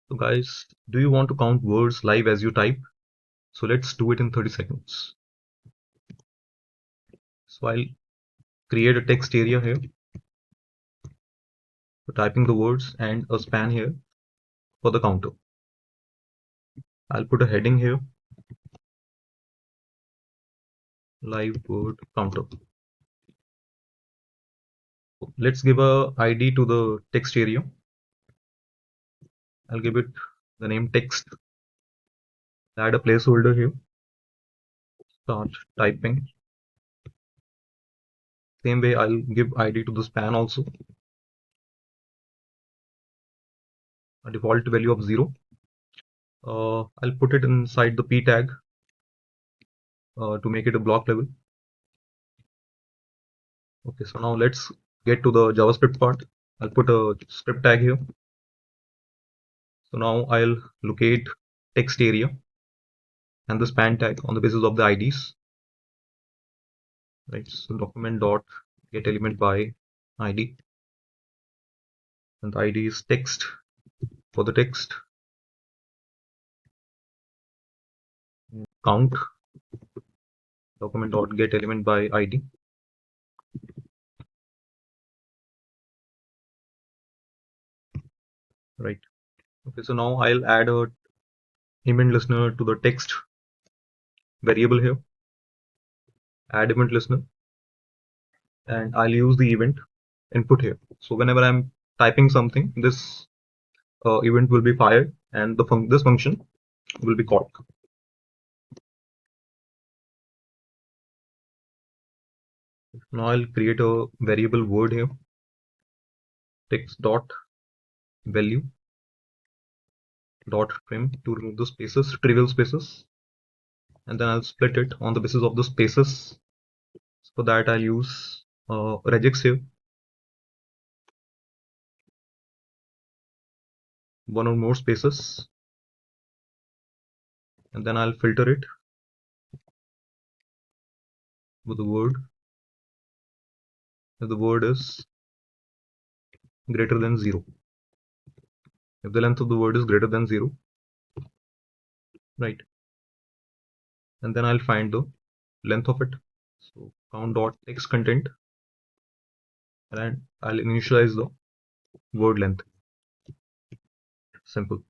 So guys, do you want to count words live as you type? So let's do it in 30 seconds. So I'll create a text area here for typing the words and a span here for the counter. I'll put a heading here, live word counter. Let's give a ID to the text area. I'll give it the name text. Add a placeholder here. Start typing. Same way I'll give ID to the span also. A default value of 0. I'll put it inside the p tag to make it a block level. Okay, so now let's get to the JavaScript part. I'll put a script tag here. So now I'll locate text area and the span tag on the basis of the IDs. Right, so document dot get element by ID, and the ID is text for the text. Count document dot get element by ID. Right. Okay, so now I'll add a event listener to the text variable here. Add event listener, and I'll use the event input here. So whenever I'm typing something, this event will be fired, and this function will be called. Now I'll create a variable word here, text dot value dot trim to remove the spaces, trivial spaces, and then I'll split it on the basis of the spaces. For that I'll use regex here, one or more spaces, and then I'll filter it with the word if the word is greater than 0. If the length of the word is greater than 0, right, and then I'll find the length of it. So count dot text content, and I'll initialize the word length. Simple.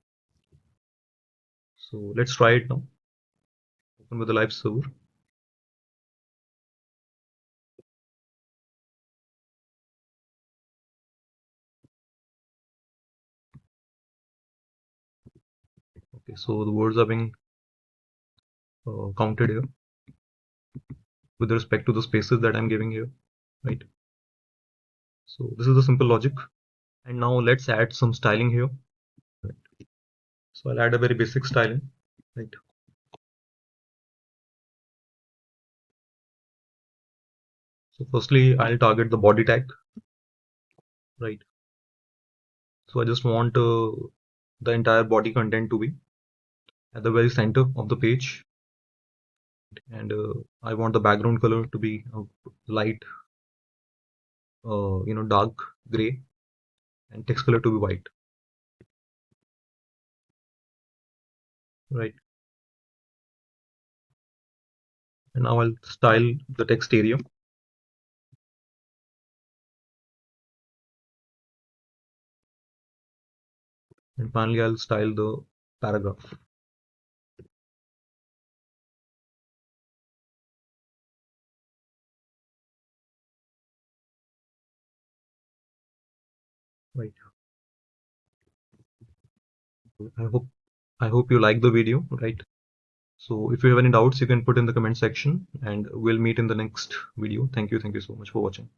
So let's try it now. Open with the live server. Okay, so the words are being counted here with respect to the spaces that I'm giving here, right? So this is the simple logic. And now let's add some styling here. Right. So I'll add a very basic styling, right? So firstly, I'll target the body tag, right? So I just want the entire body content to be at the very center of the page, and I want the background color to be light, dark gray, and text color to be white, right? And now I'll style the text area. And finally, I'll style the paragraph. Right. I hope you like the video, right? So if you have any doubts, you can put in the comment section, and we'll meet in the next video. Thank you so much for watching.